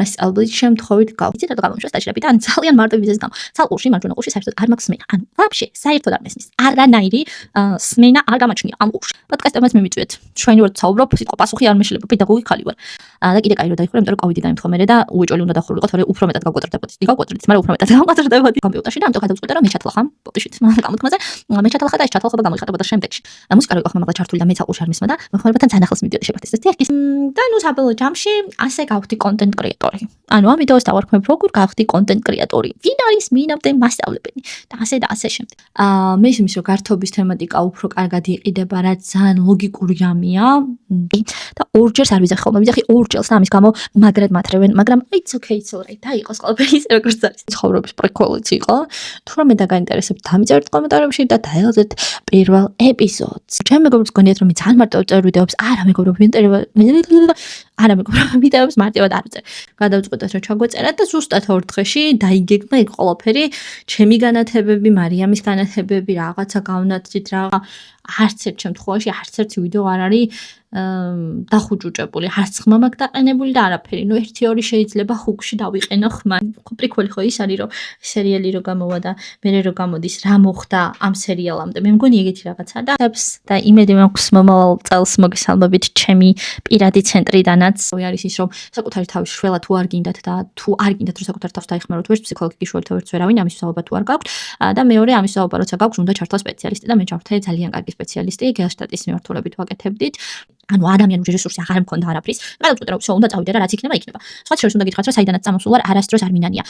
მასწავლებლით შემთხვევით გავიცით რა გამოიშვა სტაჟირებით ან ძალიან მარტო ვიზის გამო ცალკურში მარჯვენა ყურში საერთოდ არ მაქვს სმენა ანუ ვაფშე საერთოდ არ მესმის არანაირი სმენა არ გამაჩნია ამ ყურში პოდკასტებმაც მიმიწვიეთ ჩვენი ვარ საუბრობ სიტყვა პასუხი არ მეშლება პედაგოგი ხალი ვარ და კიდე კაი რომ დაიხურე იმიტომ რომ კოვიდი დაემთხვა მერე და უეჭველი უნდა დახურულიყო თორე უფრო მეტად გავკვეტრდებოდი გავკვეტრდით მაგრამ უფრო მეტად გავკვეტრდებოდი კომპიუტერში და ამიტომ გადავწყვიტე რომ მე ჩათლახამ პოტიშით გამოთქმაზე მე ჩათლახა და ეს ჩათლახება გამოიხატებოდა შემდეგში მუსიკა რო იყო ხმამაღლა ჩართული და მე ცალკურში არ მისმა და მოხმარებათან ძალიან ახლოს მივდიოდი შეფასდეს ეს და ნუ საბოლოო ჯამში ასე გავხდი კონტენტ კრეატორი ანუ ამ ვიდეოს დავარქმევ როგორ გავხდი კონტენტ კრეატორი ვინ არის მინამდე მასწავლებელი და ასე შემდეგ მე ისმის რომ გართობის თემატიკა უფრო კარგად იყიდება რაც ძალიან ლოგიკური რამეა და ორჯერ არ ვიზახი ხოლმე ვიზახი ორჯერს და ამის გამო მაგრად მათრევენ მაგრამ it's okay it's all right და იყოს ყველაფერი ისე როგორც არის ცხოვრების პრიკოლიც იყო თუ რომ მე დაგაინტერესებთ დამიწერეთ კომენტარებში და დაელოდეთ პირველ ეპიზოდს ჩემ მეგობრებს გონიათ რომ მე ძალიან მარტო წერ ვიდეოებს არა მეგობრებო ვიდეოებს მარტივად არ ვწერ გადავწყვეტეთ რომ ჩაგვეწერათ და ზუსტად 2 დღეში დაიგეგმა იქ ყველაფერი ჩემი განათებები მარიამის განათებები რაღაცა გავნათით რაღა არც ერთ შემთხვევაში არც ერთი ვიდეო არ არის დახუჭუჭებული არც ხმა მაქვს დაყენებული და არაფერი ნუ 1-2 შეიძლება ჰუკში დავიყენო ხმა პრიკოლი ხო ის არის რომ სერიალი რო გამოვა და მე რო გამოდის რა მოხდა ამ სერიალამდე მე მგონი ეგეთი რაღაცა და და იმედი მაქვს მომავალ წელს მოგესალმებით ჩემი პირადი ცენტრიდანაც არის ის რომ საკუთარი თავის შველა თუ არ გინდათ და თუ არ გინდათ რომ საკუთარ თავს დაიხმაროთ ვერც ფსიქოლოგიური შველთა ვერც ვერავინ ამის საუბარ თუ არ გაქვთ და მეორე ამის საუბარ როცა გაქვთ უნდა ჩართვა სპეციალისტი და მე ჩავრთე ძალიან კარგი სპეციალისტი გელშტატის მიმართულებით ვაკეთებდით ანუ ადამიანური რესურსი აღარ მქონდა არაფრის გადავწყვეტე რომ უნდა წავიდე და რაც იქნება იქნება სხვა შორის უნდა გითხრათ რომ საიდანაც წამოსულ ვარ არასდროს არ მინანია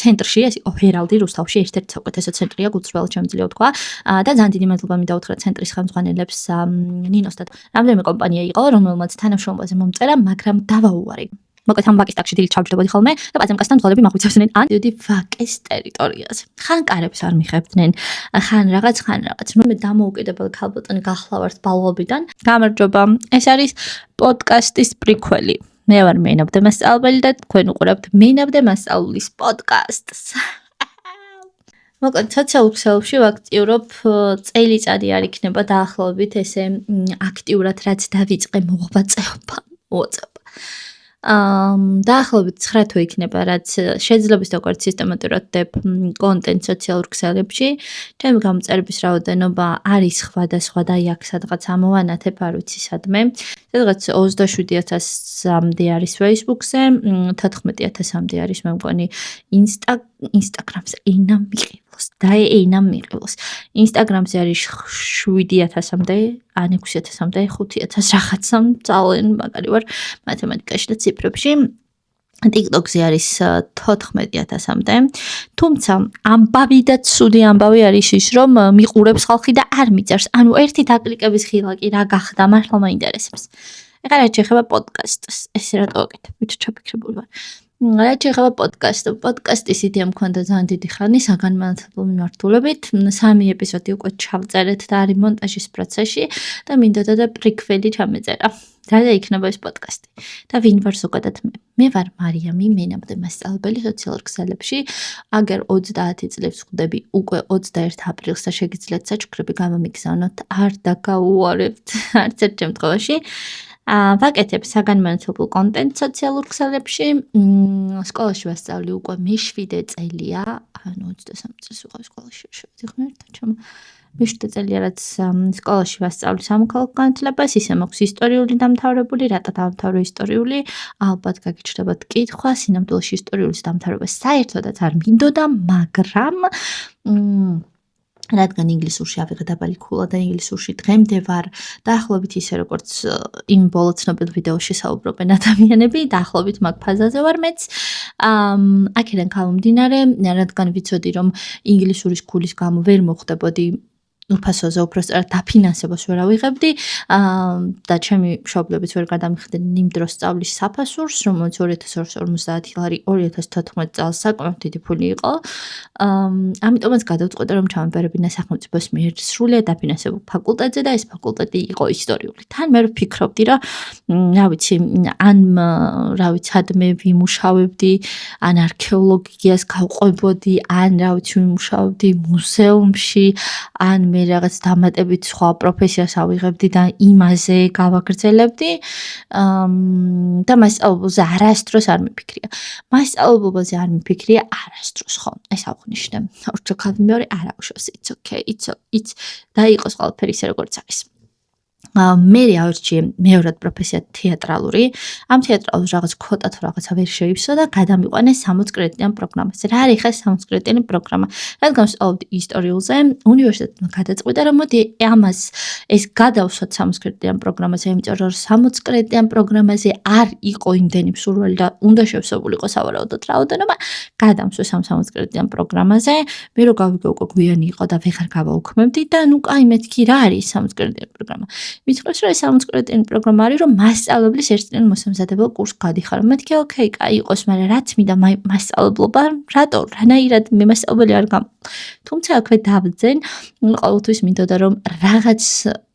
ცენტრში ეს იყო ჰერალდი რუსთავში ერთ-ერთი საუკეთესო ცენტრია გულწრფელად შემიძლია ვთქვა და ძალიან დიდი მადლობა მინდა უთხრა ცენტრის ხელმძღვანელებს ნინოს და რამდენიმე კომპანია იყო რომელმაც თანამშრომლობაზე მომწერა მაგრამ დავაუვარე მოკლედ ამ ვაკის ტაკში დილით ჩავჯდებოდი ხოლმე და პაწემკასთან მძღოლები მაღვიცევდნენ ან დიდი ვაკის ტერიტორიაზე ხან კარებს არ მიხებდნენ ხან რაღაც ნუ მე დამოუკიდებელი ქალბატონი გახლავართ ბალობიდან გამარჯობა ეს არის პოდკასტის პრიკველი მე ვარ მენაბდე მასწავლებელი და თქვენ უყურებთ მენაბდე მასწავლებლის პოდკასტს მოკლედ სოციალურ ქსელებში ვაქტიურობ წელიწადი არ იქნება დაახლოებით ესე აქტიურად რაც დავიწყე მოღვაწეობა დაახლოებით 9 თვე იქნება რაც შეიძლება ისე სისტემატურად დებ კონტენტ სოციალურ ქსელებში ჩემი გამოწერების რაოდენობა არის სხვადასხვა და აქ სადღაც ამოვანათებ არ ვიცი სადმე სადღაც 27000-მდე არის Facebook-ზე 14000-მდე არის მე მგონი Instagram-ზე ენა მიყევოს Instagram-ზე არის 7000-მდე ან 6000-მდე 5000 რაღაცა ძალიან მაგარი ვარ მათემატიკაში და ციფრებში TikTok-ზე არის 14000-მდე თუმცა ამბავი და ცუდი ამბავი არის ის რომ მიყურებს ხალხი და არ მიწერს ანუ ერთი დაკლიკების ხილა კი რა გახდა მართლა მაინტერესებს ეხლა რაც შეეხება პოდკასტს ეს რატო ვაკეთებ ვიცი ჩაფიქრებული ვარ რაც შეეხება პოდკასტის იდეა მქონდა ძალიან დიდი ხანი საგანმანათლებლო მიმართულებით 3 ეპიზოდი უკვე ჩავწერეთ და არის მონტაჟის პროცესში და მინდოდა და პრიკველი ჩამეწერა რა იქნება ეს პოდკასტი და ვინ ვარ ზოგადად მე ვარ მარიამი მენაბდე მასწავლებელი სოციალურ ქსელებში აგერ 30 წლებს ხვდები უკვე 21 აპრილს და შეგიძლიათ საჩუქრები გამომიგზავნოთ არ დაგაუარებთ არც ერთ შემთხვევაში ვაკეთებ საგანმანათლებლო კონტენტ სოციალურ ქსელებში სკოლაში ვასწავლი უკვე მე-7 წელია ანუ 23 წელს ვიყავ სკოლაში შევიდიხმე ერთად ჩემ მე-7 წელია რაც სკოლაში ვასწავლი სამოქალაქო განათლებას ისე მაქვს ისტორიული დამთავრებული რატო დავამთავრე ისტორიული ალბათ გაგიჩნდებათ კითხვა სინამდვილეში ისტორიულის დამთავრება საერთოდაც არ მინდოდა მაგრამ რადგან ინგლისურში ავიღე დაბალი ქულა და ინგლისურში დღემდე ვარ დაახლოებით ისე როგორც იმ ბოლო ცნობილ ვიდეოში საუბრობენ ადამიანები დაახლოებით მაგ ფაზაზე ვარ მეც აქედან გამომდინარე რადგან ვიცოდი რომ ინგლისურის ქულის გამო ვერ მოხდებოდი უფასოზე უბრალოდ დაფინანსებას ვერ ავიღებდი და ჩემი მშობლებიც ვერ გადამიხდნენ იმ დროს სწავლის საფასურს რომელიც 2250 ლარი 2014 წელს საკმაოდ დიდი ფული იყო ამიტომაც გადავწყვეტე რომ ჩავემბერებინა სახელმწიფოს მიერ სრულიად დაფინანსებულ ფაკულტეტზე და ეს ფაკულტეტი იყო ისტორიული თან მე ვფიქრობდი რა ვიცი ან რა ვიცი ადმე ვიმუშავებდი ან არქეოლოგიას გავყვებოდი ან რა ვიცი ვიმუშავებდი მუზეუმში ან მე რაღაც დამატებით სხვა პროფესიას ავიღებდი და იმაზე გავაგრძელებდი და მასწავლებელზე არასდროს არ მიფიქრია. მასწავლებელზე არ მიფიქრია არასდროს, ხო, ეს აღვნიშნე. ორჯერ მეორე არა უშავს, it's okay, it's და იყოს ყველაფერი ისე როგორც არის. მე ავირჩიე მეორად პროფესია თეატრალური. ამ თეატრალურ რაღაც ქოტა თუ რაღაცა ვერ შეივსო და გადამიყვანე 60 კრედიტიან პროგრამაზე. რა არის ხა 60 კრედიტიანი პროგრამა? რადგან ვსწავლობდი ისტორიულზე, უნივერსიტეტმა გადაწყვიტა, რომ მოდი ამას ეს გადავსვათ 60 კრედიტიან პროგრამაზე, იმიტომ რომ 60 კრედიტიან პროგრამაზე არ იყო იმდენი მსურველი და უნდა შევსებულიყო სავარაუდოდ რაოდენობა, გადამსვეს ამ 60 კრედიტიან პროგრამაზე. მე რო გავიგე უკვე გვიანი იყო და ვეღარ გავაუქმებდი და ნუ კაი მეთქი რა არის 60 კრედიტიანი პროგრამა. მითხრობს რომ ეს 60 კრედიტიანი პროგრამა არის რომ მასწავლებლის ერთდღიურ მოსამზადებელ კურსს გადიხარ. მეთქი ოკეი, კაი იყოს, მაგრამ რაც მინდა მასწავლებლობა, რატო? რანაირად მე მასწავლებელი არ გამ. თუმცა აქვე დავძენ, ყოველთვის მინდოდა რომ რაღაც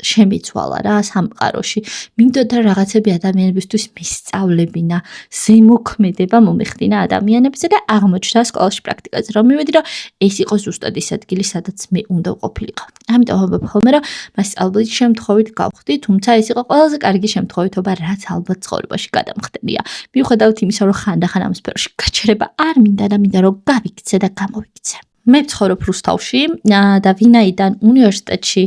შემიცვალა რა სამყაროში. მინდოდა რაღაცები ადამიანებისთვის მისწავლებინა, ზემოქმედება მომეხდინა ადამიანებზე და აღმოჩნდა სკოლაში პრაქტიკაზე რომ მივედი რომ ეს იყო ზუსტად ის ადგილი, სადაც მე უნდა ყოფილიყო. ამიტომ ვამბობ ხოლმე რომ მასწავლებლის შემთხვევით გავხდი, თუმცა ეს იყო ყველაზე კარგი შემთხვევითობა, რაც ალბათ ცხოვრებაში გადამხდენია. მიუხედავად იმისა, რომ ხანდახან ამ სფეროში გაჩერება არ მინდა და მინდა რომ გავიქცე და გამოვიქცე. მე ვცხოვრობ რუსთავში და ვინაიდან უნივერსიტეტში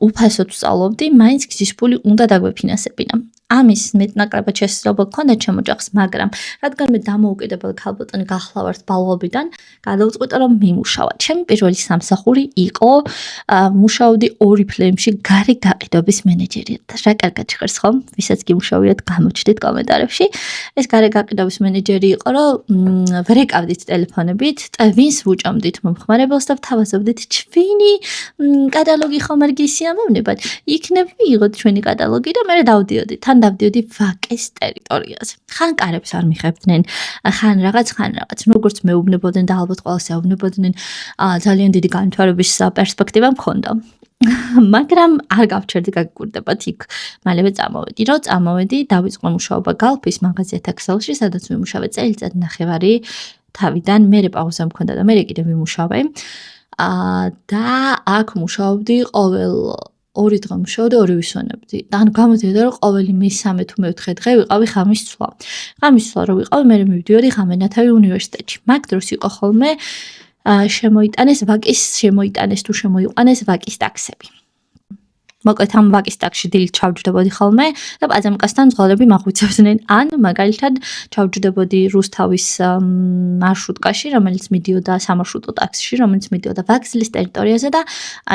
უფასოდ ვსწავლობდი, მაინც გზის ფული უნდა დაგვეფინანსებინა. ამის მეტნაკლებად შესაძლებლობა გქონდა ჩემ ოჯახს, მაგრამ რადგან მე დამოუკიდებელი ქალბატონი გახლავართ ბალობიდან, გადავწყვიტე რომ მიმუშავა. ჩემი პირველი სამსახური იყო მუშაობდი ორიფლეიმში გარე გაყიდვების მენეჯერად. რა კარგად ჟღერს ხო? ვისაც გიმუშავიათ, გამოჩდით კომენტარებში. ეს გარე გაყიდვების მენეჯერი იყო, რომ ვერეკავდით ტელეფონებით, ტვინს ვუჭამდით მომხმარებელს და ვთავაზობდით ჩვენი კატალოგი ხომ არ გისიამოვნებათ? იქნებ მიიღოთ ჩვენი კატალოგი და მე დავდიოდი. თან დავდიოდი ვაკეს ტერიტორიაზე. ხან კარებს არ მიხებდნენ, ხან რაღაც. როგორც მეუბნებოდნენ და ალბათ ყველას ეუბნებოდნენ, ძალიან დიდი განვითარების პერსპექტივა მქონდა. მაგრამ არ გავჩერდი გაგიკვირდებათ იქ. მალევე წამოვედი. რო წამოვედი, დავიწყო მუშაობა გალფის მაღაზიათა ქსელში, სადაც ვიმუშავე წელიწად ნახევარი თავიდან. მერე პაუზა მქონდა და მერე კიდევ ვიმუშავე. და აქ მუშაობდი ყოველ 2 დღე მუშაობდი, 2 ვისვენებდი. ანუ გამოდიოდა რომ ყოველი მესამე თუ მეოთხე დღე ვიყავი ღამის ცვლა. ღამის ცვლა რო ვიყავი, მე მივდიოდი ღამენათავი უნივერსიტეტში. მაგ დროს იყო ხოლმე შემოიტანეს თუ შემოიყვანეს ვაკის ტაქსები. მოკლედ ამ ვაკის ტაქსში დილით ჩავჯდებოდი ხოლმე და პაზამკასთან მძღოლები მახვიცებდნენ. ან მაგალითად ჩავჯდებოდი რუსთავის მარშრუტკაში, რომელიც მიდიოდა სამარშრუტო ტაქსში, რომელიც მიდიოდა ვაგზლის ტერიტორიაზე და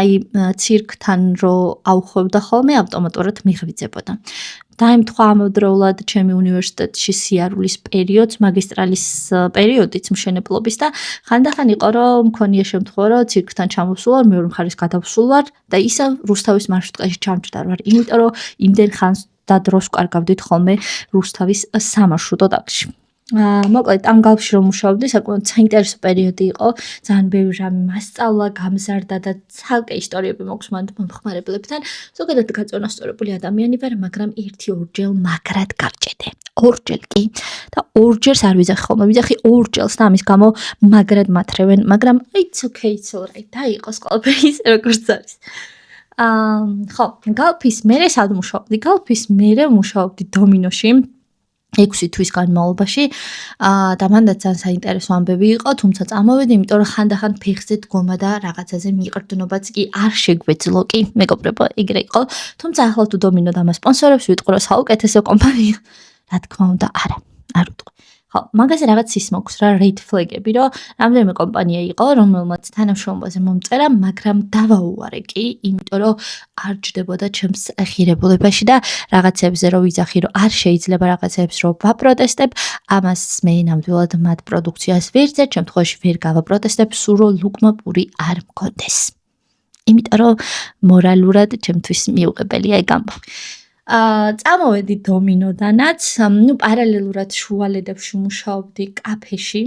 აი ცირკთან რო აუხვევდა ხოლმე, ავტომატურად მიღვიძებოდა. დაემთხვა ამავდროულად ჩემი უნივერსიტეტში სიარულის პერიოდს, მაგისტრალის პერიოდიც მშენებლობის და ხანდახან იყო რომ მქონია შემთხვევა რომ ცირკთან ჩამოვსულ ვარ, მეორე მხარეს გადავსულ ვარ და ისევ რუსთავის მარშრუტკაში ჩამჯდარ ვარ, იმიტომ რომ იმდენ ხანს და დროს ვკარგავდით ხოლმე რუსთავის სამარშრუტო ტაქსში. მოკლედ ამ გალფში რომ მუშაობდი, საკმაოდ საინტერესო პერიოდი იყო. ძალიან ბევრი რამე მასწავლა, გამზარდა და ცალკე ისტორიები მოგსმენთ მომხმარებლებთან. ზოგადად გაწონასწორებული ადამიანი ვარ, მაგრამ 1-2 მაგრად გავჭედე. 2 კი და 2 არ ვიძახი ხოლმე, ვიძახი 2 და ამის გამო მაგრად მათრევენ, მაგრამ it's okay, it's alright. და იყოს ყველაფერი ისე როგორც არის. ხო, გალფის მერე სად მუშაობდი? გალფის მერე მუშაობდი დომინოში. 6 თვის განმავლობაში და მანდაც ძალიან საინტერესო ამბები იყო, თუმცა წამოვედი, იმიტომ რომ ხანდახან ფეხზე დგომა და რაღაცაზე მიყრდნობაც კი არ შეგვეძლო კი, მეგობრებო, ეგრე იყო. თუმცა ახლა თუ დომინო და მასპონსორებს ვიტყვი, რომ საუკეთესო კომპანია, რა თქმა უნდა, არ ვიტყვი. ხო, მაგაზე რაღაც ის მოქვს რა, red flag-ები, რომ რამდენიმე კომპანია იყო, რომელმაც თანამშრომლობაზე მომწერა, მაგრამ დავაუარე კი, იმიტომ რომ არ ჯდებოდა ჩემს ღირებულებაში და რაღაცებზე რომ ვიძახი, რომ არ შეიძლება რაღაცებს რომ ვაპროტესტებ, ამას მე ნამდვილად მათ პროდუქციას ვერ წერთ, შემთხვევაში ვერ გავაპროტესტებ, სულ რომ ლუკმა პური არ მქონდეს. იმიტომ რომ მორალურად ჩემთვის მიუღებელია ეგ ამბავი. წამოვედი დომინოდანაც, პარალელურად შუალედებში მუშაობდი კაფეში,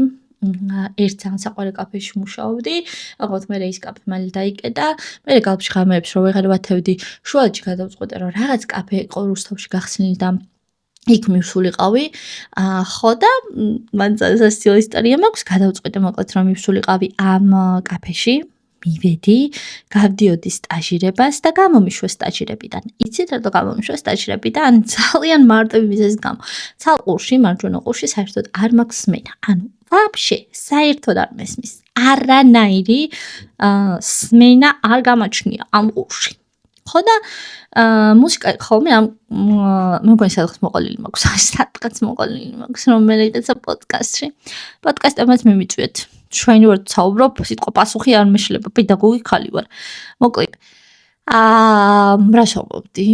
ერთ ძალიან საყვარელ კაფეში მუშაობდი, ალბათ მე ის კაფე მალე დაიკეტა, მე გალფში ღამეებს რო ვეღარ ვათევდი, შუალედში გადავწყვეტე რომ რაღაც კაფე იყო რუსთავში გახსნილი და იქ მივსულიყავი, ხო და მან სასიო ისტორია მაქვს, გადავწყვეტე მოკლედ რომ მივსულიყავი ამ კაფეში. მივედი, გავდიოდი სტაჟირებას და გამომიშვე სტაჟირებიდან. იცით რატო გამომიშვე სტაჟირებიდან? ძალიან მარტივი მიზეზის გამო. ცალყურში, მარჯვენა ყურში საერთოდ არ მაქვს სმენა. ანუ ვაფშე, საერთოდ არ მესმის. არანაირი სმენა არ გამაჩნია ამ ყურში. ხო და მუსიკა ხოლმე ამ მეგონი სადღაც მოყოლილი მაქვს, სადღაც მოყოლილი მაქვს, რომელიღაცა პოდკასტში. პოდკასტებმაც მიმიწვიეთ. ჩვენი ვარ საუბრობ, სიტყვა პასუხი არ მეშლება, პედაგოგი ხალი ვარ. მოკლედ. რა შევობდი?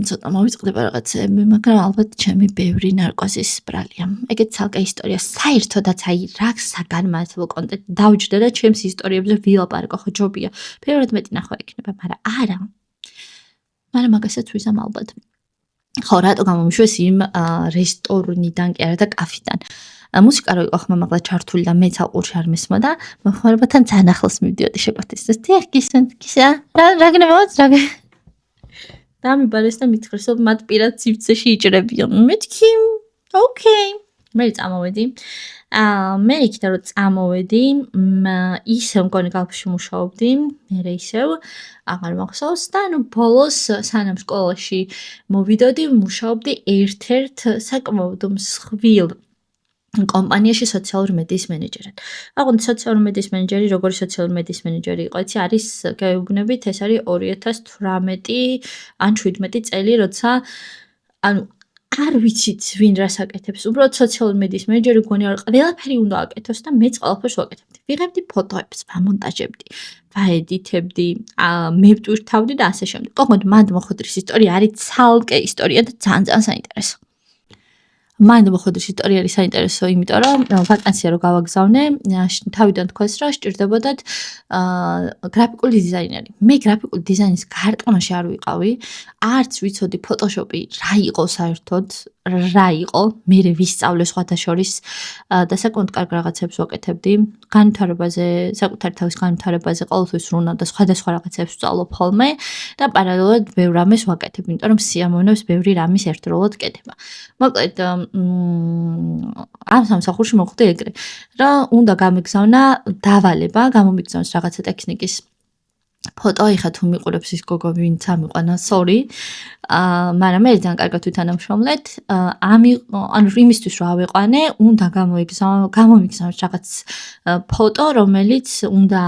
ცოტა მოვიწყდება რაღაცები, მაგრამ ალბათ ჩემი ბევრი ნარკოზის ბრალია. ეგეც ცალკე ისტორია, საერთოდაც აი რა საგანმანათლებლო კონტენტი დავჯდა და ჩემს ისტორიებზე ვილაპარაკო, ხო ჯობია. ბევრად მეტი ნახვა იქნება, მაგრამ არა. მაგრამ მაგასაც ვიზამ ალბათ. ხო, რატო გამომიშვეს იმ რესტორნიდან კი არა და კაფიდან. მუსიკა რო იყო ხმა მაგლა ჩართული და მეც ალყურში არ მესმოდა, მოხმარებათან ძალიან ახლოს მივდიოდი შეკვეთის. დიახ, გისმენთ, გისა. რა გნებავთ, რა დამიბარეს და მითხრეს, რომ მათ პირად სივრცეში იჭრებიან. მეთქი, ოკეი. მე წამოვედი. მე იქიდან რომ წამოვედი, ისევ მგონი გალფში მუშაობდი, მე ისევ აღარ მახსოვს და ნუ ბოლოს სანამ სკოლაში მოვიდოდი, მუშაობდი ერთ-ერთ საკმაოდ მსხვილ კომპანიაში სოციალური მედიის მენეჯერად. აღარ სოციალური მედიის მენეჯერი, როგორი სოციალური მედიის მენეჯერი იყო, იცი, არის გეუბნებით, ეს არის 2018 ან 17 წელი, როცა ანუ არ ვიცით ვინ რას აკეთებს. უბრალოდ სოციალური მედიის მენეჯერი გონი არ ყველაფერი უნდა აკეთოს და მეც ყველაფერს ვაკეთებდი. ვიღებდი ფოტოებს, ვამონტაჟებდი, ვაედიტებდი, მევტვირთავდი და ასე შემდეგ. კონკრეტულად მანდ მოხდრის ისტორია არის ცალკე ისტორია და ძალიან საინტერესო. მანდ მოხდრის ისტორია არის საინტერესო, იმიტომ რომ ვაკანსია რო გავაგზავნე, თავიდან თქვას რომ სჭირდებოდათ გრაფიკული დიზაინერი. მე გრაფიკული დიზაინის გარტყმაში არ ვიყავი, არც ვიცოდი ფოტოშოპი რა იყო საერთოდ, რა იყო, მე ვისწავლე სხვათა შორის და საკმაოდ კარგ რაღაცებს ვაკეთებდი. განვითარებაზე, საკუთარი თავის განვითარებაზე ყოველთვის ვრუნა და სხვადასხვა რაღაცებს ვწავლობ ხოლმე და პარალელურად ბევრ რამეს ვაკეთებ, იმიტომ რომ სიამოვნებს ბევრი რამის ერთდროულად კეთება. მოკლედ ამ სამსახურში მოხდა ეგრე, რომ უნდა გამიგზავნა დავალება, გამომიგზავნოს რაღაცა ტექნიკის ფოტო, ეხა თუ მიყურებს ის გოგო ვინც ამიყვანა, sorry. მაგრამ მე ძალიან კარგად ვითანამშრომლეთ. ანუ იმისთვის რომ ავიყვანე, უნდა გამომიგზავნოს რაღაც ფოტო, რომელიც უნდა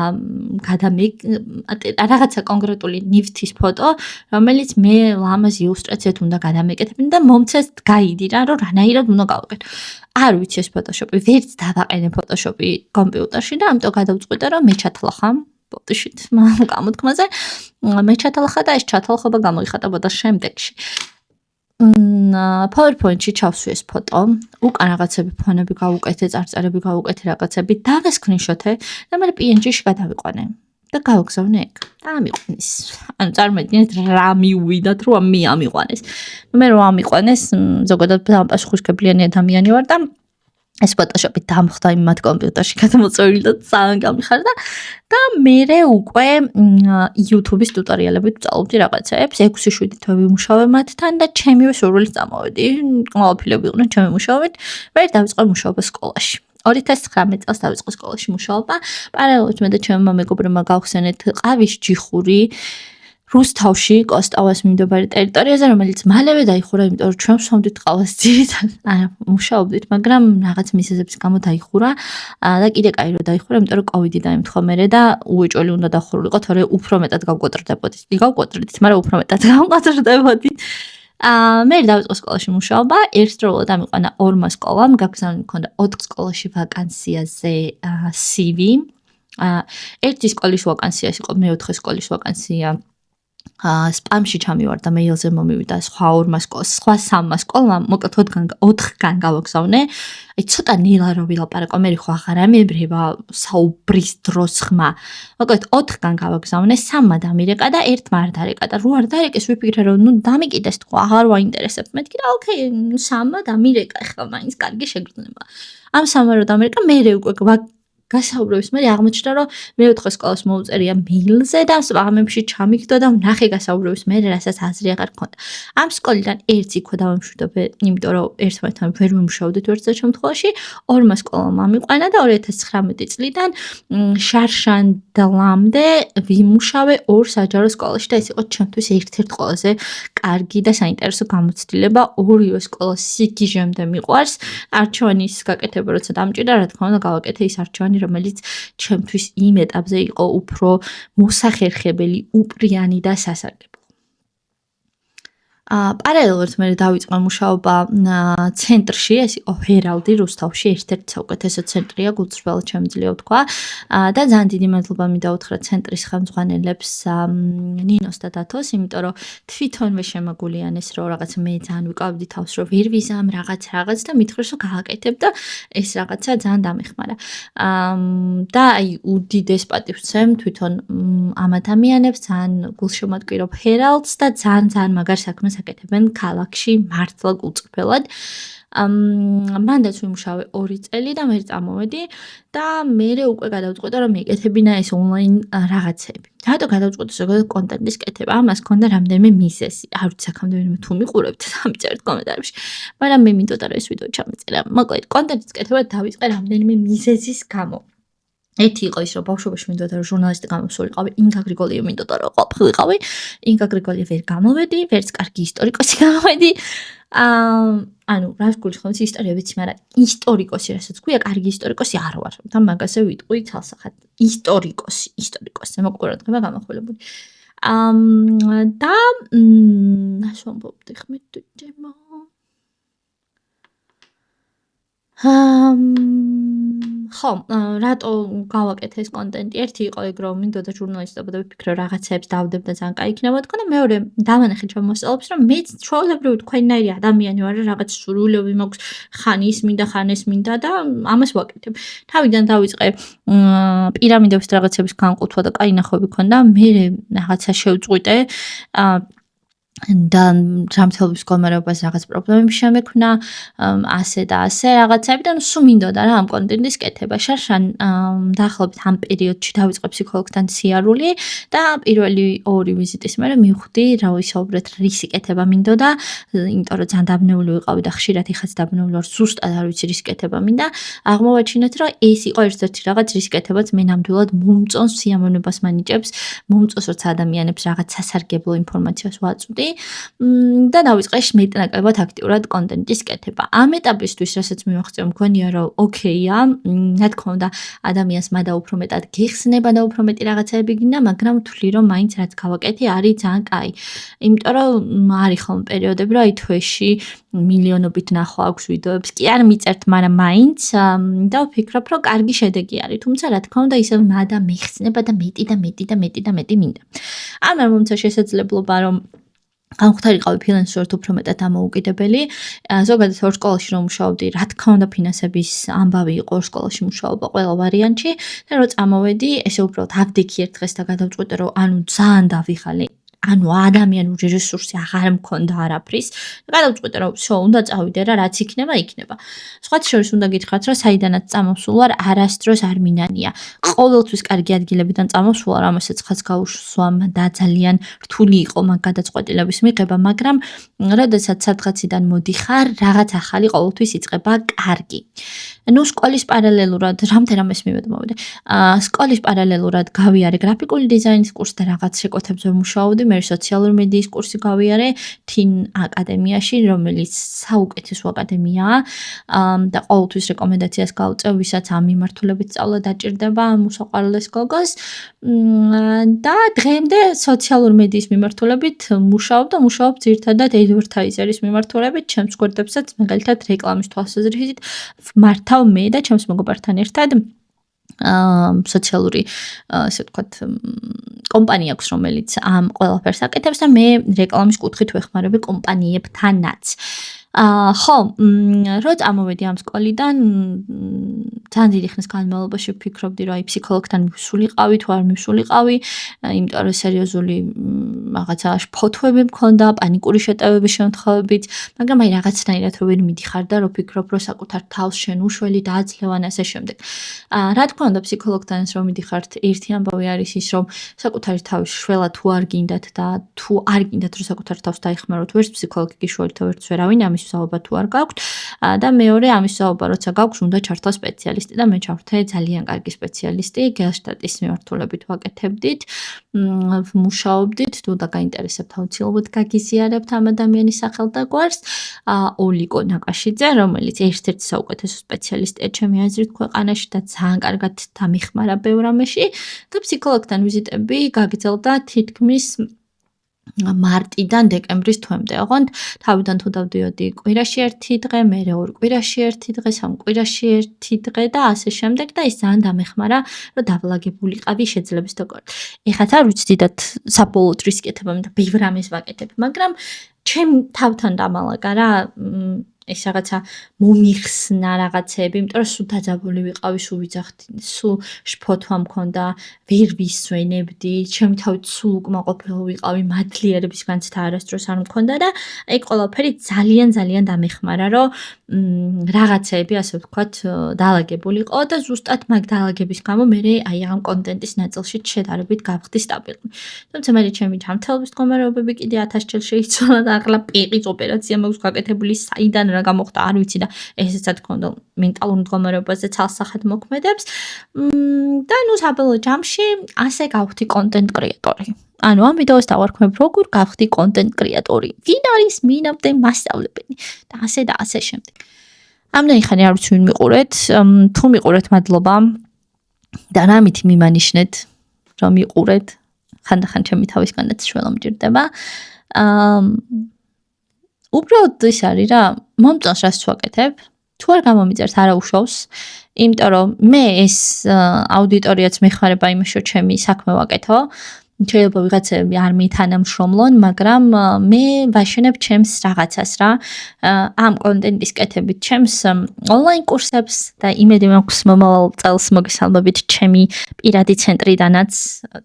რაღაცა კონკრეტული ნივთის ფოტო, რომელიც მე ამას ილუსტრაციად უნდა გადამეკეთებინე და მომცეს გაიდი რა, რომ რანაირად უნდა გავაკეთო. არ ვიცი ეს ფოტოშოპი, ვერც დავაყენე ფოტოშოპი კომპიუტერში და ამიტომ გადავწყვიტე რომ მე ჩათლახა ბოტიშით გამოთქმაზე მე ჩათალახა და ეს ჩათალხობა გამოიხატებოდა შემდეგში. PowerPoint-ში ჩავსვი ეს ფოტო, უკან რაღაცები ფონები გავუკეთე, წარწერები გავუკეთე რაღაცები, დავესკრინშოთე და მე PNG-ში გადავიყვანე და გავაგზავნე ეგ. და ამიყვანეს. ანუ წარმოიდგინეთ რა მივიდათ რომ მე ამიყვანეს. მე რომ ამიყვანეს, ზოგადად პასუხისმგებლიანი ადამიანი ვარ და ეს ფოტოშოპი დამხდა იმ მათ კომპიუტერში გადამოწეული და ძალიან გამიხარდა და მე უკვე YouTube-ის ტუტორიალებით ვწავლობდი რაღაცებს, 6-7 თვე ვიმუშავე მათთან და ჩემივე სურვილით წამოვედი. ყველაფერები იყვნენ ჩემი მუშაობით. მე დავიწყე მუშაობა სკოლაში. 2019 წელს დავიწყე სკოლაში მუშაობა. პარალელურად მე და ჩემმა მეგობრებმა გავხსენეთ ყავის ჯიხური რუსთავში, კოსტავას მიმდებარე ტერიტორიაზე, რომელიც მალევე დაიხურა, იმიტომ რომ ჩვენ ვსვამდით ყავას ძირითადად. მუშაობდით, მაგრამ რაღაც მიზეზების გამო დაიხურა და კიდე კაი რომ დაიხურა, იმიტომ რომ COVID დაემთხვა მერე და უეჭველი უნდა დახურულიყო, თორე უფრო მეტად გავკვოტრდებოდით. გავკვოტრდით, მაგრამ უფრო მეტად გავკვოტრდებოდით. მე დავიწყე სკოლაში მუშაობა, ერთდროულად ამიყვანა ორმა სკოლამ, გაგზავნილი მქონდა 4 სკოლაში ვაკანსიაზე CV. ერთი სკოლის ვაკანსია იყო, მეოთხე სკოლის ვაკანსია სპამში ჩამივარდა, მეილზე მომივიდა სხვა 3 სკოლამ, მოკლედ 4-გან გავაგზავნე. აი ცოტა ნელა რო ვილაპარაკო, მე ხო აღარ ამებრება საუბრის დროს ხმა. მოკლედ 4-გან გავაგზავნე, 3-მა დამირეკა და 1-მა არ დარეკა და რო არ დარეკეს, ვიფიქრე რომ ნუ დამიკიდეს თქო, აღარ ვაინტერესებს. მეთქი და ოკეი, 3-მა დამირეკა, ახლა მაინც კარგი შეგრძნება. ამ 3-მა რო დამირეკა, მე უკვე გასაუბრების მერე აღმოჩნდა, რომ მეოთხე სკოლას მოუწერია მეილზე და სპამებში ჩამიგდო და ვნახე გასაუბრების მერე, რასაც აზრი აღარ მქონდა. ამ სკოლიდან ერთს იქვე დავამშვიდობე, იმიტომ რომ ერთმანეთთან ვერ ვიმუშაოდით ვერცერთი შემთხვევაში, ორმა სკოლამ ამიყვანა და 2019 წლიდან შარშანდლამდე ვიმუშავე ორ საჯარო სკოლაში და ეს იყო ჩემთვის ერთ-ერთი ყველაზე კარგი და საინტერესო გამოცდილება. ორივე სკოლა სიგიჟემდე მიყვარს. არჩევანის გაკეთება როცა დამჭირდა, რა თქმა უნდა, გავაკეთე ის არჩევანი, რომელიც ჩემთვის იმ ეტაპზე იყო უფრო მოსახერხებელი, უპრიანი და სასარგებლო. პარალელურად მე დავიწყე მუშაობა ცენტრში, ეს იყო ჰერალდი რუსთავში, ერთ-ერთი საუკეთესო ცენტრია, გულწრფელად შემიძლია ვთქვა. და ძალიან დიდი მადლობა მინდა უთხრა ცენტრის ხელმძღვანელებს, ნინოს და დათოს, იმიტომ რომ თვითონვე შემაგულიანეს, რომ რაღაც მე ძალიან ვიკავდი თავს, რომ ვერ ვიზამ რაღაც და მითხრეს, რომ გავაკეთებ და ეს რაღაცა ძალიან დამეხმარა. და აი უდიდეს პატივს ვცემ თვითონ ამ ადამიანებს, ძალიან გულშემატკივრობ ჰერალდს და ძალიან მაგარ საქმეს აკეთებენ ქალაქში მართლა გულწრფელად. მანდაც ვიმუშავე 2 წელი და მე წამოვედი და მე უკვე გადავწყვეტა რომ მეკეთებინა ეს ონლაინ რაღაცები. რატო გადავწყვეტე ზოგადად კონტენტის კეთება? ამას ჰქონდა რამდენიმე მიზეზი. არ ვიცი აქამდე თუ მიყურებთ, ამიწერეთ კომენტარებში. მაგრამ მე მინდოდა რომ ეს ვიდეო ჩამეწერა. მოკლედ კონტენტის კეთება დავიწყე რამდენიმე მიზეზის გამო. ერთი იყო ის, რომ ბავშვობაში მინდოდა რომ ჟურნალისტი გამოსულიყავი, ინგა გრიგოლიე მინდოდა რომ ყოფილიყავი. ინგა გრიგოლიე ვერ გამოვედი, ვერც კარგი ისტორიკოსი გამოვედი. ანუ რა გულისხმობს ისტორია ვიცი, მაგრამ ისტორიკოსი რასაც ქვია, კარგი ისტორიკოსი არ ვარ. და მაგაზე ვიტყვი თალსახად. ისტორიკოსი, მოყურადღება გამახვილებული. და რას ვამბობდი ხმეთ ჯემა? ხო, რატო გავაკეთე ეს კონტენტი? ერთი იყო ეგ, რომ მინდოდა ჟურნალისტობა და ვიფიქრე რაღაცებს დავდებ და ძალიან კაი იქნება თქო და მეორე დავანახე ჩემ მოსწავლეებს, რომ მეც ჩვეულებრივი თქვენნაირი ადამიანი ვარ, რაღაც სურვილები მაქვს, ხან ის მინდა, ხან ეს მინდა და ამას ვაკეთებ. თავიდან დავიწყე პირამიდების რაღაცების განყოფა და კაი ნახვები ქონდა, მე რაღაცა შევწყვიტე და ჯანმრთელობის მდგომარეობას რაღაც პრობლემები შემექმნა, ასე და ასე რაღაცები და სულ მინდოდა რა ამ კონტენტის კეთება. შარშან დაახლოებით ამ პერიოდში დავიწყე ფსიქოლოგთან სიარული და პირველი 2 ვიზიტის მერე მივხვდი რა ვისაუბრეთ, რისი კეთება მინდოდა, იმიტომ რომ ძალიან დაბნეული ვიყავი და ხშირად იხაც დაბნეული ვარ, ზუსტად არ ვიცი რის კეთება მინდა. აღმოვაჩინეთ, რომ ეს იყო ერთ-ერთი რაღაც, რის კეთებაც მე ნამდვილად მომწონს, სიამოვნებას მანიჭებს, მომწონს, როცა ადამიანებს რაღაც სასარგებლო ინფორმაციას ვაწვდი. და დავიწყე მეტნაკლებად აქტიურად კონტენტის კეთება. ამ ეტაპისთვის, რასაც მივახცევ, მგონია, რომ ოკეია, რა თქმა უნდა, ადამიანს მადა უფრო მეტად გეხსნება და უფრო მეტი რაღაცები გინდა, მაგრამ ვთვლი, რომ მაინც რაც გავაკეთე, არის ძალიან კაი. იმიტომ რომ არის ხოლმე პერიოდები, რომ აი თვეში მილიონობით ნახვა აქვს ვიდეოებს, კი არ მიწერთ, მაგრამ მაინც და ვფიქრობ, რომ კარგი შედეგი არის. თუმცა რა თქმა უნდა, ისევ მადა მეხსნება და მეტი მინდა. ამან მომცა შესაძლებლობა, რომ გამختارიყავი ფინანსურად უფრო მეტად დამოუკიდებელი. ზოგადად ორ სკოლაში რომ მუშაობდი, რა თქმა უნდა ფინანსების ამბავი იყო ორ სკოლაში მუშაობა ყველა ვარიანტში და რომ წამოვედი, ესე უბრალოდ ავდექი ერთ დღეს და გადავწყვეტე, რომ ანუ ძალიან დავიხალე. ანუ ადამიანური რესურსი აღარ მქონდა არაფრის. გადავწყვეტე, რომ всё, უნდა წავიდე რა, რაც იქნება. სხვა შორის უნდა გითხრათ, რომ საიდანაც წამოსულ ვარ, არასდროს არ მინანია. ყოველთვის კარგი ადგილებიდან წამოსულ ვარ, ამასაც ხაც გაუსვამ და ძალიან რთული იყო მაგ გადაწყვეტილების მიღება, მაგრამ როდესაც სადღაციდან მოდიხარ, რაღაც ახალი ყოველთვის იწყება კარგი. ნუ სკოლის პარალელურად რამდენამეს მივედმოვიდე. სკოლის პარალელურად გავიარე გრაფიკული დიზაინის კურსს და რაღაც შეკვეთებზე ვმუშაობდი. მე სოციალური მედიის კურსი გავიარე თინ აკადემიაში, რომელიც საუკეთესო აკადემიაა და ყოველთვის რეკომენდაციას გავწევ, ვისაც ამ მიმართულებით სწავლა დაჭირდება, მოსაყვარლეს გოგოს. და დღემდე სოციალური მედიის მიმართულებით მუშაობ ძირითადად advertiser-ის მიმართულებით, ჩემს გვერდებსაც მაგალითად რეკლამის თვალსაზრისით მართავ მე და ჩემს მეგობართან ერთად სოციალური ასე ვთქვათ კომპანია აქვს, რომელიც ამ ყველაფერს აკეთებს და მე რეკლამის კუთხით ვეხმარები კომპანიებთანაც. ხო, რო წამოვედი ამ სკოლიდან, ძალიან დიდი ხნის განმავლობაში ვფიქრობდი, რომ აი ფსიქოლოგთან მივსულიყავი თუ არ მივსულიყავი, იმიტომ რომ სერიოზული რაღაცა ფოთვები მქონდა, პანიკური შეტევების შემთხვევებით, მაგრამ აი რაღაცნაირად რო ვერ მიდიხარ და რო ფიქრობ, რომ საკუთარ თავს შენ უშველი დააძლევან ასე შემდეგ. რა თქმა უნდა, ფსიქოლოგთან რომ მიდიხართ, ერთი ამბავი არის ის, რომ საკუთარი თავის შველა თუ არ გინდათ და თუ არ გინდათ რომ საკუთარ თავს დაიხმაროთ, ვერც ფსიქოლოგი გიშველით, ვერც ვერავინ ამის მსაუბრად თუ არ გაქვთ და მეორე ამის მსაუბრად როცა გაქვს, უნდა ჩართო სპეციალისტი და მე ჩავრთე ძალიან კარგი სპეციალისტი, გელშტატის მიმართულებით ვაკეთებდით, მუშაობდით, თუ და გაინტერესებთ აუცილებლად გაგიზიარებთ ამ ადამიანის სახელს და გვარს, ოლიკო ნაკაშიძე, რომელიც ერთ-ერთი საუკეთესო სპეციალისტია ჩემი აზრით ქვეყანაში და ძალიან კარგად დამიხმარა ბევრ რამეში და ფსიქოლოგთან ვიზიტები გაგრძელდა თითქმის მარტიდან დეკემბრის თვემდე, ოღონდ თავიდან თუ დავდიოდი კვირაში ერთი დღე, მერე ორ კვირაში ერთი დღე, სამ კვირაში ერთი დღე და ასე შემდეგ და ის ძალიან დამეხმარა, რომ დავლაგებულიყავი შეძლების დაკარგვით. ეხლა არ ვიცი დიდად საბოლოოდ რის კეთება, მე და ბევრ რამეს ვაკეთებ, მაგრამ ჩემ თავთან დამალაგა რა ეს რაღაცა მომიხსნა რაღაცები, იმიტომ რომ სულ დაძაბული ვიყავი, სულ ვიძახდი, სულ შფოთვა მქონდა, ვერ ვისვენებდი, ჩემი თავით სულ უკმაყოფილო ვიყავი, მადლიერებისგანც არასდროს არ მქონდა და აი ყველაფერი ძალიან დამეხმარა, რომ რაღაცეები ასე ვთქვათ, დაალაგებულიყო და ზუსტად მაგ დაალაგების გამო მე აი ამ კონტენტის ნაწილში შედარებით გავხდი სტაბილური. თუმცა მე ჩემი ჯანმრთელობის მდგომარეობები კიდე 1000 ჯერ შეიცვალა და ახლა პიყის ოპერაცია მაქვს გაკეთებული, საიდან რა გამოხდა არ ვიცი და ესეც რა თქმა უნდა მენტალურ მდგომარეობაზე ცალსახად მოქმედებს და ნუ საბოლოო ჯამში ასე გავხდი კონტენტ კრეატორი. ანუ ამ ვიდეოს დავარქმევ როგორ გავხდი კონტენტ კრეატორი. ვინ არის მინამდე მასწავლებელი და ასე შემდეგ. ამდენი ხანი არ ვიცი ვინ მიყურეთ, თუ მიყურეთ მადლობა და რამით მიმანიშნეთ რომ მიყურეთ. ხანდახან ჩემი თავისგანაც შველა მჭირდება. უბრალოდ ის არის რა, მომწონს რაც ვაკეთებ, თუ არ გამომიწერთ არა უშავს, იმიტომ რომ მე ეს აუდიტორიაც მეხმარება იმაში, რომ ჩემი საქმე ვაკეთო. შეიძლება ვიღაცები არ მითანამშრომლონ, მაგრამ მე ვაშენებ ჩემს რაღაცას რა. ამ კონტენტის კეთებით ჩემს ონლაინ კურსებს და იმედი მაქვს მომავალ წელს მოგესალმებით ჩემი პირადი ცენტრიდანაც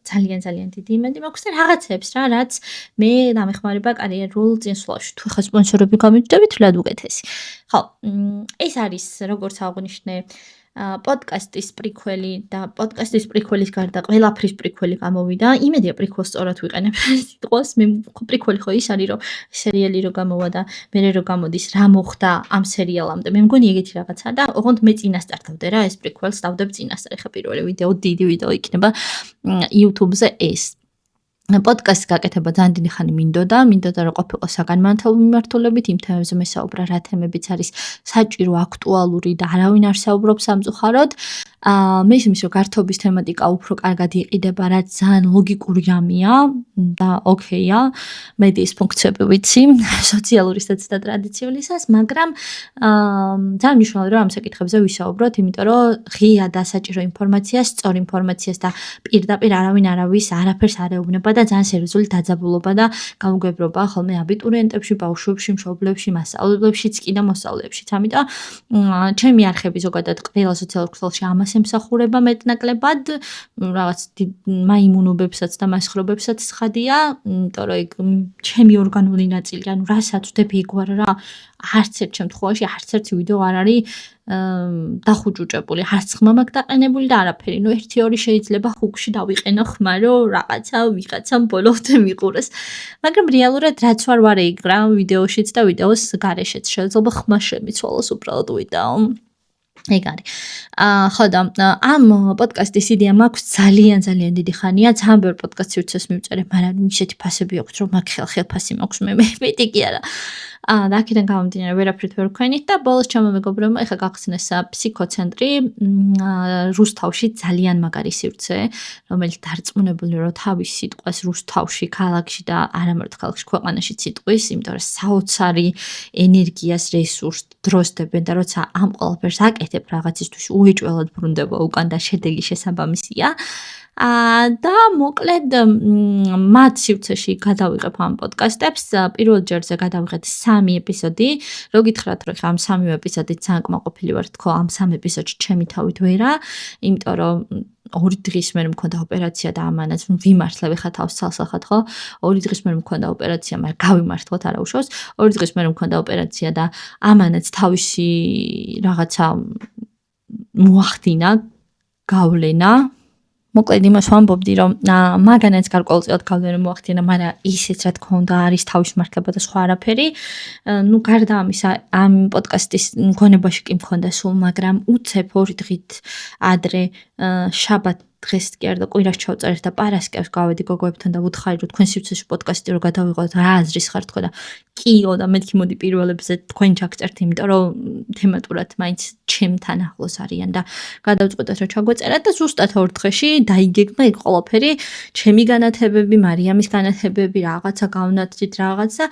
ძალიან დიდი იმედი მაქვს და რაღაცებს რა, რაც მე დამეხმარება კარიერულ წინსვლაში. თუ ხა სპონსორები გამიჯდებით, რად უკეთესი. ხო, ეს არის როგორც აღვნიშნე პოდკასტის პრიქველი და პოდკასტის პრიქველის გარდა ყველაფრის პრიქველი გამოვიდა. იმედია პრიქველს სწორად ვიყენებ სიტყვას. მე პრიქველი ხო ის არის, რომ სერიალი რო გამოვა და მერე რო გამოდის, რა მოხდა ამ სერიალამდე. მე მგონი ეგეთი რაღაცა და ოღონდ მე წინასწარ და ეს პრიქველს დავდებ წინასწარ. ეხა პირველი ვიდეო, დიდი ვიდეო იქნება YouTube-ზე ეს. პოდკასტის გაკეთება ძალიან დიდი ხანი მინდოდა რომ ყოფილიყო საგანმანათლებლო მიმართულებით, იმ თემებზე მესაუბრა, რა თემებიც არის საჭირო, აქტუალური და არავინ არ საუბრობს სამწუხაროდ. მე ისმის რომ გართობის თემატიკა უფრო კარგად იყიდება, რაც ძალიან ლოგიკური რამეა და ოკეია, მედიის ფუნქციები ვიცი, სოციალურისაც და ტრადიციულისას, მაგრამ ძალიან მნიშვნელოვანია რომ ამ საკითხებზე ვისაუბროთ, იმიტომ რომ ღია და საჭირო ინფორმაციას, სწორ ინფორმაციას და პირდაპირ არავინ არავის არაფერს არ ეუბნება და ძალიან სერიოზული დაძაბულობა და გაუგებრობა ხოლმე აბიტურიენტებში, ბავშვებში, მშობლებში, მასწავლებლებშიც კი და მოსწავლეებშიც. ამიტომ ჩემი არხები ზოგადად ყველა სოციალურ ქსელში ამას ემსახურება მეტნაკლებად, რაღაც მაიმუნობებსაც და მასხრობებსაც ცხადია, იმიტომ რომ ეგ ჩემი ორგანული ნაწილი, ანუ რასაც ვდები ეგ ვარ რა, არც ერთ შემთხვევაში, არც ერთი ვიდეო არ არის დახუჭუჭებული, არც ხმა მაქვს დაყენებული და არაფერი. ნუ 1-2 შეიძლება ხუქში დავიყენო ხმა, რომ რაღაცა ვიღაცამ ბოლომდე მიყურეს. მაგრამ რეალურად რაც ვარ ეგ რა, ვიდეოშიც და ვიდეოს გარეშეც შეიძლება ხმა შემიცვალოს უბრალოდ ვიდეო. ეგ არის. ხო და ამ პოდკასტის იდეა მაქვს ძალიან დიდი ხანია, ძალიან ბევრ პოდკასტს ვირცეს მივწერე, მაგრამ ისეთი ფასები აქვს, რომ მაგ ხელფასი მაქვს მე მეტი კი არა. და აქედან გამომდინარე ვერაფრით ვერ ვქენით და ბოლოს ჩემო მეგობრებმა ეხა გახსნეს ფსიქოცენტრი რუსთავში, ძალიან მაგარი სივრცე, რომელიც დარწმუნებული რომ თავის სიტყვას რუსთავში, ქალაქში და არა მარტო ქალაქში, ქვეყანაში სიტყვის, იმიტომ რომ საოცარი ენერგიას, რესურსს, დროს დებენ და როცა ამ ყველაფერს აკეთებ რაღაცისთვის უეჭველად ბრუნდება უკან და შედეგი შესაბამისია. და მოკლედ მათ სივრცეში გადავიღებ ამ პოდკასტებს. პირველ ჯერზე გადავიღეთ 3 ეპიზოდი. რო გითხრათ, რომ ამ 3 ეპიზოდით ძალიან კმაყოფილი ვარ თქო, ამ 3 ეპიზოდში ჩემი თავით ვერა, იმიტომ რომ 2 დღის მერე მქონდა ოპერაცია და ამანაც ვიმართლებ ხა თავს ცალსახად ხო? 2 დღის მერე მქონდა ოპერაცია, მაგრამ გავიმართლოთ არა უშავს. 2 დღის მერე მქონდა ოპერაცია და ამანაც თავისი რაღაცა მოახდინა გავლენა. მოკლედ იმას ვამბობდი, რომ მაგანაც გარკვეულწილად გავლენა მოახდინა, მაგრამ ისეც რა თქმა უნდა არის თავის მართლება და სხვა არაფერი. ნუ გარდა ამისა, ამ პოდკასტის გონებაში კი მქონდა სულ, მაგრამ უცებ 2 დღით ადრე შაბათ დღეს კი არა და კვირას ჩავწერეთ და პარასკევს გავედი გოგოებთან და ვუთხარი რომ თქვენ სივრცეში პოდკასტი რო გადავიღოთ რა აზრის ხარ თქო და კიო და მეთქი მოდი პირველებზე თქვენ ჩაგწერთ, იმიტომ რომ თემატურად მაინც ჩემთან ახლოს არიან და გადავწყვიტეთ რომ ჩაგვეწერათ და ზუსტად 2 დღეში დაიგეგმა იქ ყველაფერი, ჩემი განათებები, მარიამის განათებები, რაღაცა გავნათით რაღაცა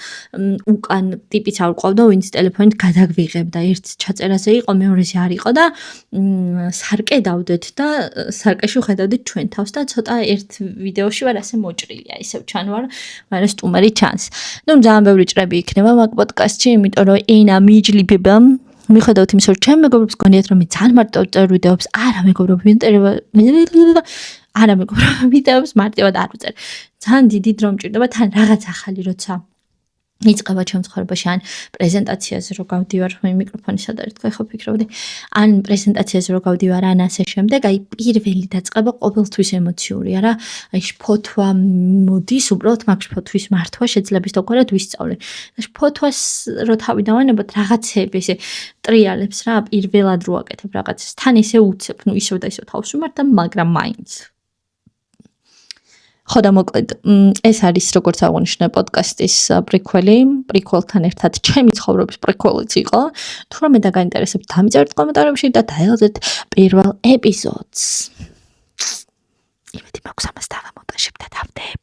უკან ტიპიც არ ყავდა, ვინც ტელეფონით გადაგვიღებდა. ერთ ჩაწერაზე იყო, მეორეზე არ იყო და სარკე დავდეთ და სარკეში ვხედავდით ჩვენ თავს და ცოტა ერთ ვიდეოში ვარ ასე მოჭრილია, ისევ ჩანვარ, მაგრამ სტუმარი ჩანს. ნუ ძალიან ბევრი ჭრები იქნება მაგ პოდკასტში, იმიტომ რომ ენა მიჯლიბება. მიხედავთ იმის, რომ ჩემ მეგობრებს გონიათ, რომ მე ძალიან მარტო წერ ვიდეოებს, არა მეგობრებო, ვიდეოებს მარტივად არ ვწერ. ძალიან დიდი დრო მჭირდება თან რაღაც ახალი როცა იწყება ჩემ ცხოვრებაში, ან პრეზენტაციაზე რო გავდივარ, მე მიკროფონი სად არის, თქვა ხო ფიქრობდი, ან პრეზენტაციაზე რო გავდივარ, ან ასე შემდეგ, აი პირველი დაწყება ყოველთვის ემოციური არა, აი შფოთვა მოდის, უბრალოდ მაგ შფოთვის მართვა შეძლებს თქო ვისწავლე. და შფოთვას რო თავი დავანებოთ, რაღაცეები ესე ტრიალებს რა, პირველად რო აკეთებ რაღაცას, თან ესე უცებ, ნუ ისევ და ისევ თავს ვიმართ, მაგრამ მაინც. ხო და მოკლედ ეს არის როგორც აღნიშნე პოდკასტის პრიკველთან ერთად ჩემი ცხოვრების პრიკველიც იყო. თუ რამე და გაინტერესებთ, დამიწერეთ კომენტარებში და დაელოდეთ პირველ ეპიზოდს. იმედი მაქვს ამას დავამონტაჟებ და დავდებ.